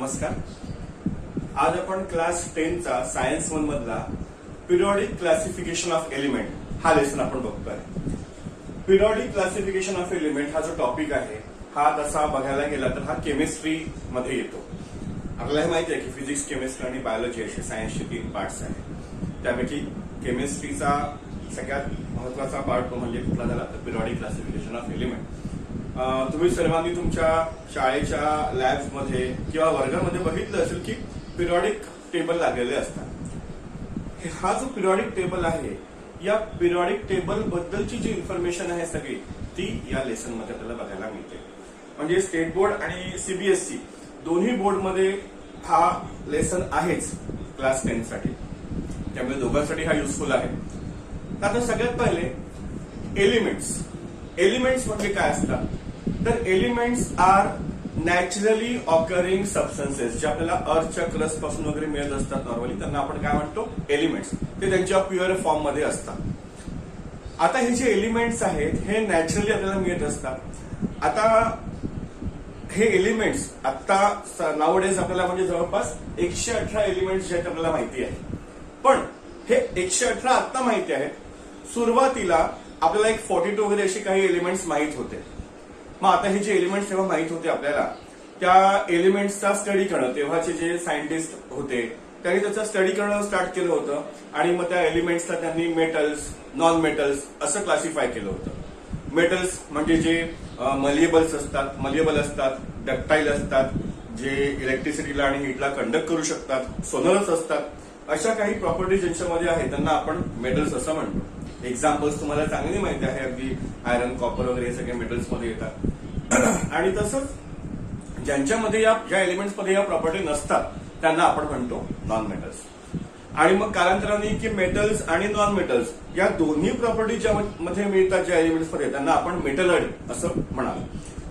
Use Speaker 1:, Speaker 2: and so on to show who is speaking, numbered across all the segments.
Speaker 1: नमस्कार. आज आपण क्लास 10 चा सायन्स 1 मधला पिरियॉडिक क्लासिफिकेशन ऑफ एलिमेंट हा लेसन आपण बघतोय. पिरियॉडिक क्लासिफिकेशन ऑफ एलिमेंट हा जो टॉपिक आहे हा तसा बघायला गेला तर हा केमिस्ट्री मध्ये येतो. आपल्याला हे माहिती आहे की फिजिक्स, केमिस्ट्री आणि बायोलॉजी असे सायन्सचे 3 पार्ट्स आहेत. त्यापैकी केमिस्ट्रीचा सगळ्यात महत्वाचा पार्ट तो म्हणजे कुठला झाला तर पिरियॉडिक क्लासिफिकेशन ऑफ एलिमेंट. तुम्ही सर्वांनी तुमच्या शाळेच्या लॅब्स मध्ये किंवा वर्गामध्ये बघितलं असेल की पिरियॉडिक टेबल लागलेले असतात. हा जो पिरियॉडिक टेबल आहे या पिरियॉडिक टेबल बद्दलची जी इन्फॉर्मेशन आहे सगळी ती या लेसन मध्ये आपल्याला बघायला मिळते. म्हणजे स्टेट बोर्ड आणि सीबीएसई दोन्ही बोर्डमध्ये हा लेसन आहेच क्लास 10 साठी, त्यामुळे दोघांसाठी हा युजफुल आहे. आता सगळ्यात पहिले एलिमेंट्स म्हणजे काय असतात तर elements are naturally occurring substances जे आपल्याला अर्थच्या क्रस्ट पासून वगैरे मिळत असतात नॉर्मली, त्यांना आपण काय म्हणतो एलिमेंट्स. ते त्यांच्या प्युअर फॉर्म मध्ये असतात. आता हे जे एलिमेंट्स आहेत हे नॅचरली आपल्याला मिळत असतात. आता हे एलिमेंट्स आता नावडेज आपल्याला म्हणजे जवळपास 118 एलिमेंट्स जे आहेत आपल्याला माहिती आहे. पण हे 118 आता माहिती आहेत. सुरुवातीला आपल्याला एक 42 वगैरे असे काही एलिमेंट्स माहित होते. मग आता हे जे एलिमेंट्स तेव्हा माहित होते आपल्याला त्या एलिमेंट्सचा स्टडी करणं, तेव्हाचे जे सायंटिस्ट होते त्यांनी त्याचा स्टडी करणं स्टार्ट केलं होतं आणि मग त्या एलिमेंट्सला त्यांनी मेटल्स, नॉन मेटल्स असं क्लासिफाय केलं होतं. मेटल्स म्हणजे जे मलिएबल असतात, डक्टाईल असतात, जे इलेक्ट्रिसिटीला आणि हीटला कंडक्ट करू शकतात, सोनरस असतात, अशा काही प्रॉपर्टीज ज्यांच्यामध्ये आहेत त्यांना आपण मेटल्स असं म्हणतो. एक्झाम्पल्स तुम्हाला चांगली माहिती आहे, अगदी आयरन, कॉपर वगैरे हे सगळे मेटल्स मध्ये येतात. आणि तसंच ज्यांच्यामध्ये ज्या एलिमेंट्स मध्ये या प्रॉपर्टी नसतात त्यांना आपण म्हणतो नॉन मेटल्स. आणि मग कालांतराने की मेटल्स आणि नॉन मेटल्स या दोन्ही प्रॉपर्टी ज्या मध्ये मिळतात ज्या एलिमेंट्स मध्ये त्यांना आपण मेटलॉइड असं म्हणाल.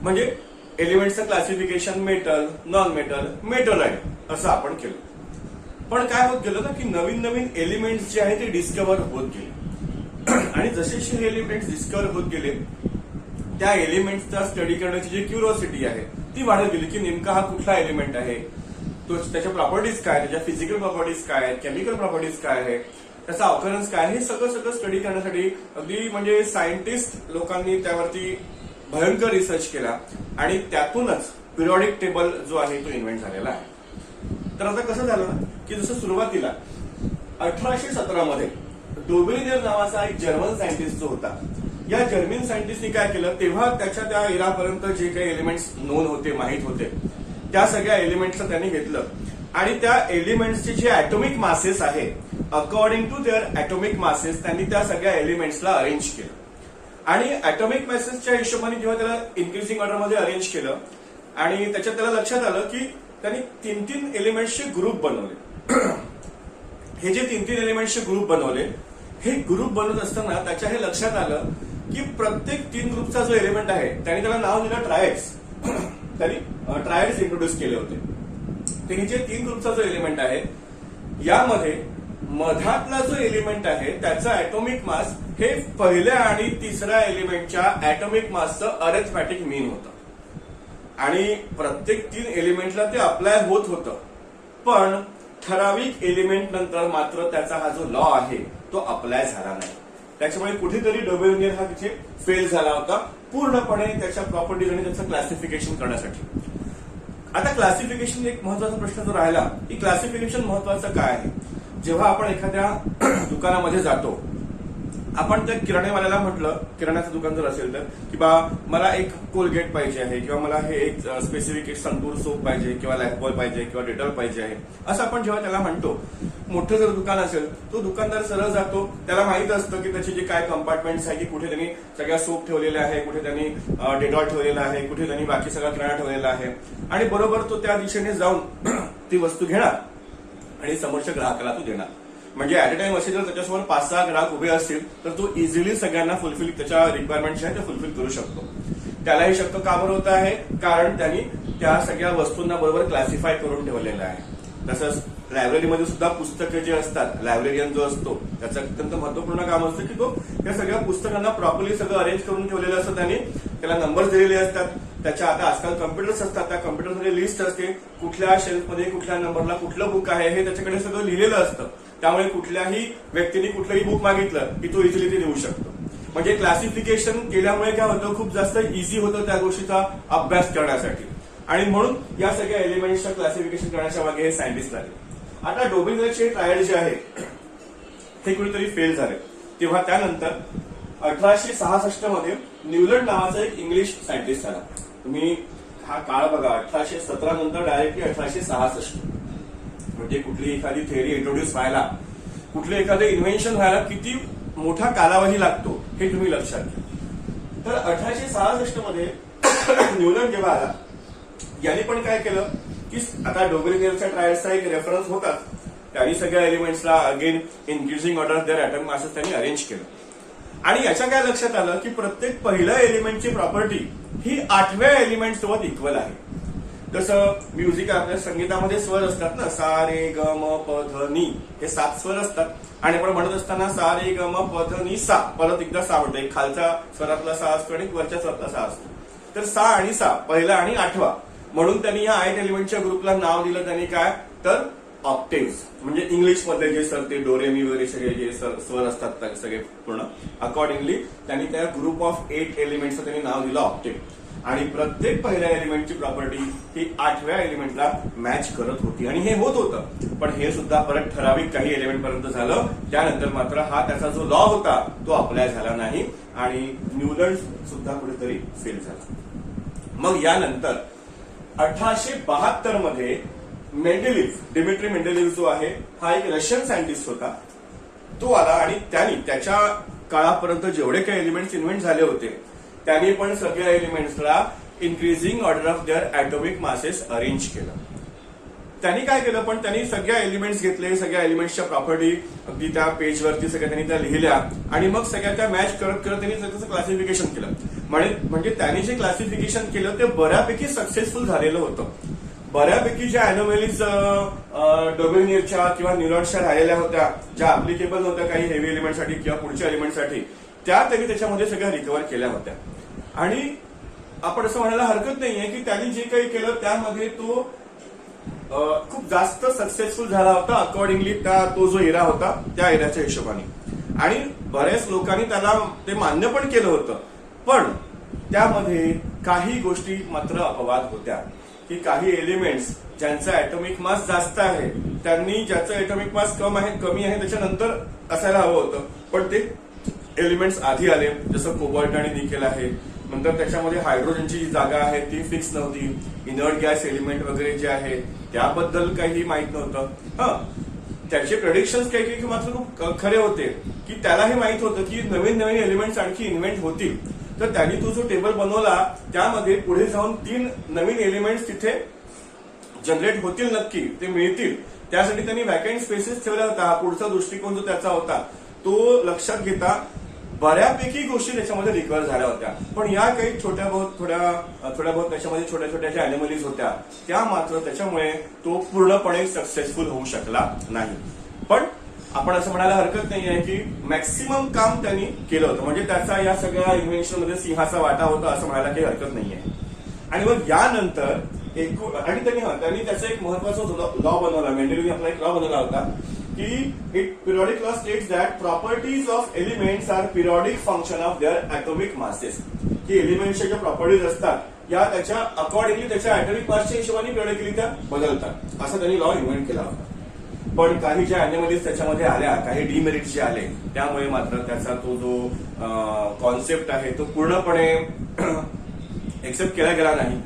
Speaker 1: म्हणजे एलिमेंट्सचं classification metal, non metal, metalloid असं आपण केलं. पण काय होत गेलं ना की नवीन नवीन एलिमेंट्स जे आहेत ते डिस्कव्हर होत गेले आणि जसे हे एलिमेंट्स डिस्कव्हर होत गेले त्या एलिमेंट्सचा स्टडी करण्याची जी क्युरिओसिटी आहे ती वाढत गेली की नेमका हा कुठला एलिमेंट आहे, तो त्याच्या प्रॉपर्टीज काय, त्याच्या फिजिकल प्रॉपर्टीज काय आहेत, केमिकल प्रॉपर्टीज काय आहे, त्याचा ऑकरन्स काय, हे सगळं स्टडी करण्यासाठी अगदी म्हणजे सायंटिस्ट लोकांनी त्यावरती भयंकर रिसर्च केला आणि त्यातूनच पिरियॉडिक टेबल जो आहे तो इन्व्हेंट झालेला आहे. तर आता कसं झालं ना की जसं सुरुवातीला 1817 मध्ये डोबेलियर नावाचा एक जर्मन सायंटिस्ट जो होता, या जर्मन सायंटिस्टनी काय केलं तेव्हा त्या इरापर्यंत जे काही एलिमेंट्स नोन होते, माहीत होते, त्या सगळ्या एलिमेंट्सला त्यांनी घेतलं आणि त्या एलिमेंट्सचे जे ऍटॉमिक मासेस आहे according to their atomic masses त्यांनी त्या सगळ्या एलिमेंट्सला अरेंज केलं. आणि ऍटॉमिक मासेसच्या हिशोबाने जेव्हा त्याला इन्क्रीजिंग ऑर्डरमध्ये अरेंज केलं आणि त्याच्यात त्याला लक्षात आलं की त्यांनी 3 एलिमेंट्सचे ग्रुप बनवले. हे जे 3 एलिमेंट्सचे ग्रुप बनवले, हे ग्रुप बनवत असताना त्याच्या हे लक्षात आलं की प्रत्येक 3 ग्रुपचा जो एलिमेंट आहे त्यांनी त्याला नाव दिलं ट्रायड्स. त्यांनी ट्रायड्स इंट्रोड्यूस केले होते. तर हे जे 3 ग्रुपचा जो एलिमेंट आहे यामध्ये मधातला जो एलिमेंट आहे त्याचा ऍटॉमिक मास हे पहिल्या आणि तिसऱ्या एलिमेंटच्या ऍटॉमिक मासचं अरेथमॅटिक मीन होतं. आणि प्रत्येक 3 एलिमेंटला ते अप्लाय होत होतं. पण ठराविक एलिमेंट नंतर मात्र त्याचा हा जो लॉ आहे तो अप्लाय झाला नाही. त्याच्यामुळे कुठेतरी डोबेलियर हा तिथे फेल झाला होता पूर्णपणे त्याच्या प्रॉपर्टीज आणि त्याचं क्लासिफिकेशन करण्यासाठी. आता क्लासिफिकेशन एक महत्वाचा प्रश्न जो राहिला की क्लासिफिकेशन महत्वाचं काय आहे. जेव्हा आपण एखाद्या दुकानामध्ये जातो, आपण त्या किराणेवाल्याला म्हटलं, किराण्याचं दुकान जर असेल तर, की बा मला एक कोलगेट पाहिजे आहे किंवा मला हे एक स्पेसिफिक एक संतूर सोप पाहिजे किंवा लाईफबॉय पाहिजे किंवा डेटॉल पाहिजे आहे असं आपण जेव्हा त्याला म्हणतो. मोठं जर दुकान असेल तो दुकानदार सरळ जातो, त्याला माहित असतं की त्याचे जे काय कंपार्टमेंट्स आहे की कुठे त्यांनी सगळ्या सोप ठेवलेले आहे, कुठे त्यांनी डेटॉल ठेवलेला आहे, कुठे त्यांनी बाकी सगळा किराणा ठेवलेला आहे आणि बरोबर तो त्या दिशेने जाऊन ती वस्तू घेणार आणि समोरच्या ग्राहकाला तो देणार. म्हणजे ऍट अ टाइम असे जर त्याच्यासमोर 5-6 ग्राहक उभे असतील तर तो इझिली सगळ्यांना फुलफिल त्याच्या रिक्वायरमेंट्स आहेत ते फुलफिल करू शकतो. त्यालाही शक्य का बरं होत आहे कारण त्यांनी त्या सगळ्या वस्तूंना बरोबर क्लासिफाय करून ठेवलेलं आहे. तसंच लायब्ररीमध्ये सुद्धा पुस्तकं जे असतात, लायब्रेरियन जो असतो त्याचं अत्यंत महत्वपूर्ण काम असतं की तो त्या सगळ्या पुस्तकांना प्रॉपरली सगळं अरेंज करून ठेवलेलं असतं. त्यांनी त्याला नंबर्स दिलेले असतात. त्याच्या आता आजकाल कम्प्युटर्स असतात, त्या कम्प्युटरमध्ये लिस्ट असते, कुठल्या शेल्फमध्ये कुठल्या नंबरला कुठलं बुक आहे हे त्याच्याकडे सगळं लिहिलेलं असतं. त्यामुळे कुठल्याही व्यक्तीने कुठलंही बुक मागितलं की तो इझिली ते देऊ शकतो. म्हणजे क्लासिफिकेशन केल्यामुळे काय होतं, खूप जास्त इझी होतं त्या गोष्टीचा अभ्यास करण्यासाठी. आणि म्हणून या सगळ्या एलिमेंट्सचं क्लासिफिकेशन करण्याच्या मागे हे सायंटिस्ट आले. आता डोबिंगरचे ट्रायल जे आहे ते कुठेतरी फेल झाले. तेव्हा त्यानंतर 1866 मध्ये न्यूलंड नावाचा एक इंग्लिश सायंटिस्ट आला. तुम्ही हा काळ बघा, 1817 नंतर डायरेक्टली 1866. म्हणजे कुठली एखादी थेअरी इंट्रोड्यूस व्हायला, कुठलं एखादं इन्व्हेन्शन व्हायला किती मोठा कालावधी लागतो हे तुम्ही लक्षात घ्या. तर 1866 मध्ये न्यूलंड जेव्हा आला, याने पण काय केलं की आता डोबेरिंगरच्या ट्रायल्सचा एक रेफरन्स होता. त्यांनी सगळ्या एलिमेंट्सला again increasing order their atomic masses त्यांनी अरेंज केलं. आणि याच्या काय लक्षात आलं की प्रत्येक पहिल्या एलिमेंटची प्रॉपर्टी ही 8व्या एलिमेंट सोबत इक्वल आहे. जसं म्युझिक आपल्या संगीतामध्ये स्वर असतात ना, सा रे ग म प ध नी, हे 7 स्वर असतात. आणि आपण म्हणत असताना सा रे ग म प ध नी सा, परत एकदा सा म्हणतो. एक खालच्या स्वरातला सा असतो आणि वरच्या स्वरातला सा असतो. तर सा आणि सा पहिला आणि 8वा म्हणून त्यांनी या 8 एलिमेंटच्या ग्रुपला नाव दिलं. त्यांनी काय तर ऑक्टेव्स, म्हणजे इंग्लिश मधले जे सर ते डोरेमी वगैरे सगळे जे स्वर असतात सगळे पूर्ण अकॉर्डिंगली त्यांनी त्या ग्रुप ऑफ 8 एलिमेंटचं त्यांनी नाव दिलं ऑक्टेव्ह. आणि प्रत्येक पहिल्या एलिमेंटची प्रॉपर्टी ही 8व्या एलिमेंटला मॅच करत होती. आणि हे होत होतं, पण हे सुद्धा परत ठराविक काही एलिमेंट पर्यंत झालं. त्यानंतर मात्र हा त्याचा जो लॉ होता तो अप्लाय झाला नाही आणि न्यूलंड सुद्धा कुठेतरी फेल झाला. मग यानंतर 1872 मध्ये डिमिट्री मेंडेलिव्ह जो आहे हा एक रशियन सायंटिस्ट होता. तो आला आणि त्यांनी त्याच्या काळापर्यंत जेवढे काही एलिमेंट्स इन्व्हेंट झाले होते त्यांनी पण सगळ्या एलिमेंट्सला increasing order of their atomic masses arrange केलं. त्यांनी काय केलं, पण त्यांनी सगळ्या एलिमेंट्स घेतले, सगळ्या एलिमेंट्सच्या प्रॉपर्टी अगदी त्या पेजवरती सगळ्या त्यांनी त्या लिहिल्या आणि मग सगळ्या त्या मॅच करत करत त्यांनी त्याचं क्लासिफिकेशन केलं. म्हणजे त्यांनी जे क्लासिफिकेशन केलं ते बऱ्यापैकी सक्सेसफुल झालेलं होतं. बऱ्यापैकी ज्या अॅनोमॅलीज डोबेरिंगरच्या किंवा न्यूलंडच्या राहिलेल्या होत्या, ज्या अप्लिकेबल होत्या काही हेवी एलिमेंटसाठी किंवा पुढच्या एलिमेंटसाठी, त्या त्यांनी त्याच्यामध्ये सगळ्या रिकव्हर केल्या होत्या. आणि आपण असं म्हणायला हरकत नाहीये की त्यांनी जे काही केलं त्यामध्ये तो खूप जास्त सक्सेसफुल झाला होता अकॉर्डिंगली तो जो एरा होता त्या एराच्या हिशोबाने. आणि बऱ्याच लोकांनी त्याला ते मान्य पण केलं होतं. पण त्यामध्ये काही गोष्टी मात्र अपवाद होत्या की काही एलिमेंट्स ज्यांचा ॲटॉमिक मास जास्त आहे त्यांनी ज्याचं ॲटॉमिक मास कमी आहे त्याच्यानंतर असायला हवं होतं, पण ते एलिमेंट्स आधी आले. जसं कोबाल्ट आणि निकेल आहे. नंतर त्याच्यामध्ये हायड्रोजनची जी जागा आहे ती फिक्स नव्हती. इनर्ट गॅस एलिमेंट वगैरे जे आहे त्याबद्दल काही माहित नव्हतं. त्याचे प्रेडिक्शन्स काही मात्र खूप खरे होते की त्याला हे माहित होतं की नवीन नवीन एलिमेंट्स आणखी इन्व्हेंट होतील. तर त्यांनी तो जो टेबल बनवला त्यामध्ये पुढे जाऊन 3 नवीन एलिमेंट्स तिथे जनरेट होतील, नक्की ते मिळतील. त्यासाठी त्यांनी व्हॅकंट स्पेसेस ठेवल्या होता. हा पुढचा दृष्टिकोन जो त्याचा होता तो लक्षात घेता बऱ्यापैकी गोष्टी त्याच्यामध्ये रिकव्हर झाल्या होत्या. पण या काही थोड्या बहुत त्याच्यामध्ये छोट्या छोट्या ज्या अॅनिमलीज होत्या त्या मात्र त्याच्यामुळे तो पूर्णपणे सक्सेसफुल होऊ शकला नाही. पण आपण असं म्हणायला हरकत नाही आहे की मॅक्सिमम काम त्यांनी केलं होतं. म्हणजे त्याचा या सगळ्या इन्व्हेन्शनमध्ये सिंहाचा वाटा होता असं म्हणायला काही हरकत नाहीये. आणि मग यानंतर आणि त्यांनी त्याचा एक महत्वाचा लॉ बनवला. मेंडेलिव्हने आपला एक लॉ बनवला होता की it periodic law states that properties of elements are periodic function of their atomic masses. की एलिमेंट्सच्या ज्या प्रॉपर्टीज असतात या त्याच्या अकॉर्डिंगली त्याच्या ॲटॉमिक मासच्या हिशोबाने पिरियडिकली बदलतात, असा त्यांनी लॉ इन्व्हेंट केला होता. पण काही ज्या अॅनिमलीज त्याच्यामध्ये आल्या, काही डिमेरिट्स जे आले त्यामुळे मात्र त्याचा तो जो कॉन्सेप्ट आहे तो पूर्णपणे एक्सेप्ट केला गेला नाही.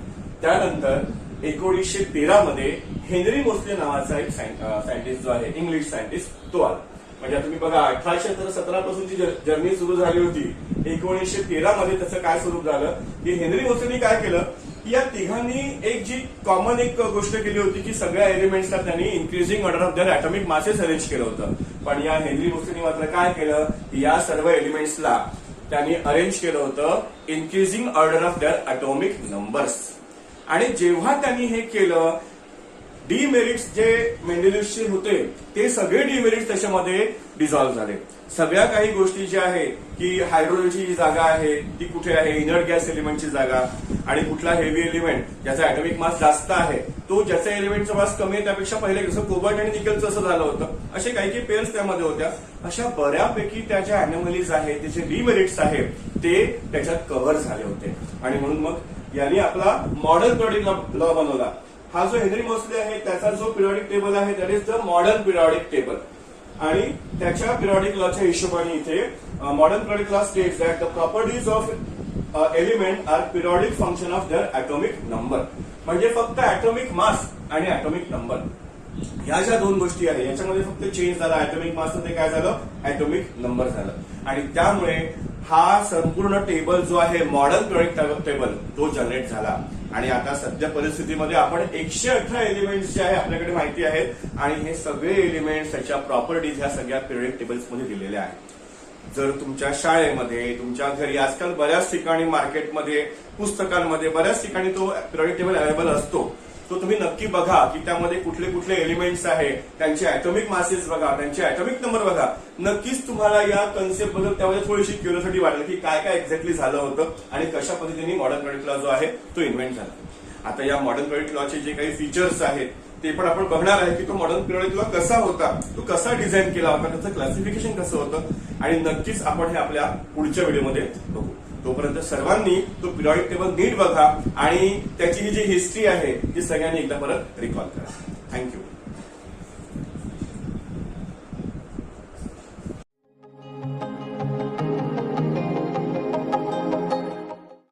Speaker 1: त्यानंतर 1913 मध्ये हेनरी मोस्ले नावाचा एक सायंटिस्ट जो आहे इंग्लिश सायंटिस्ट तो आला. म्हणजे तुम्ही बघा 1817 पासूनची जर्नी सुरू झाली होती. 1913 मध्ये त्याचं काय स्वरूप झालं की हेनरी मोस्लेनी काय केलं की या तिघांनी एक जी कॉमन एक गोष्ट केली होती की सगळ्या एलिमेंट्सला त्यांनी increasing order of their atomic masses arrange केलं होतं. पण या हेनरी मोस्लेनी मात्र काय केलं की या सर्व एलिमेंट्सला त्यांनी अरेंज केलं होतं increasing order of their atomic numbers. आणि जेव्हा त्यांनी हे केलं डीमेरिट्स जे मेंडेलिव्हचे होते ते सगळे डीमेरिट्स त्याच्यामध्ये डिझॉल्व्ह झाले. सगळ्या काही गोष्टी ज्या आहे की हायड्रोजनची जी जागा आहे ती कुठे आहे, इनर्ट गॅस एलिमेंटची जागा, आणि कुठला हेवी एलिमेंट ज्याचा ऍटॉमिक मास जास्त आहे तो ज्याचा एलिमेंटचा मास कमी आहे त्यापेक्षा पहिले कसं कोबाल्ट आणि निकेलचं असं झालं होतं, असे काही काही पेअर्स त्यामध्ये होत्या. अशा बऱ्यापैकी त्या ज्या अॅनोमलीज आहेत, त्याचे डिमेरिट्स आहेत ते त्याच्यात कव्हर झाले होते. आणि म्हणून मग यांनी आपला मॉडर्न पिरियडिक लॉ बनवला. हा जो हेनरी मोसले आहे त्याचा जो पिरियडिक टेबल आहे that is the modern periodic table. आणि त्याच्या पिरियडिक लॉच्या हिशोबाने इथे modern periodic law states that the properties of element are periodic function of their atomic number. म्हणजे फक्त ऍटॉमिक मास आणि ऍटॉमिक नंबर ह्या ज्या दोन गोष्टी आहेत याच्यामध्ये फक्त चेंज झाला. ऍटॉमिक मास ते काय झालं, ऍटॉमिक नंबर झालं. आणि त्यामुळे हा संपूर्ण टेबल जो आहे मॉडर्न पिरियडिक टेबल तो जनरेट झाला. आणि आता सध्या परिस्थितीमध्ये आपण 118 एलिमेंट्स जे आहे आपल्याकडे माहिती आहेत आणि हे सगळे एलिमेंट्स त्याच्या प्रॉपर्टीज ह्या सगळ्या पिरियडिक टेबल्समध्ये दिलेल्या आहेत. जर तुमच्या शाळेमध्ये, तुमच्या घरी, आजकाल बऱ्याच ठिकाणी मार्केटमध्ये, पुस्तकांमध्ये बऱ्याच ठिकाणी तो पिरियडिक टेबल अवेलेबल असतो. तो तुम्ही नक्की बघा की त्यामध्ये कुठले कुठले एलिमेंट्स आहे, त्यांचे ऍटॉमिक मासेस बघा, त्यांचे ऍटॉमिक नंबर बघा. नक्कीच तुम्हाला या कन्सेप्ट बद्दल त्यामध्ये थोडीशी क्युरिओसिटी वाटेल की काय काय एक्झॅक्टली झालं होतं आणि कशा पद्धतीने मॉडर्न पिरियडिक लॉ जो आहे तो इन्व्हेंट झाला. आता या मॉडर्न पिरियडिक लॉचे जे काही फीचर्स आहेत ते पण आपण बघणार आहे की तो मॉडर्न पिरियडिक लॉ कसा होता, तो कसा डिझाईन केला होता, त्याचं क्लासिफिकेशन कसं होतं आणि नक्कीच आपण हे आपल्या पुढच्या व्हिडिओमध्ये बघू. तोपर्यंत सर्वांनी तो पिरियडिक टेबल नीट बघा आणि त्याची ही जी हिस्ट्री आहे ती सगळ्यांनी एकदा परत रिकॉल करा. थँक्यू.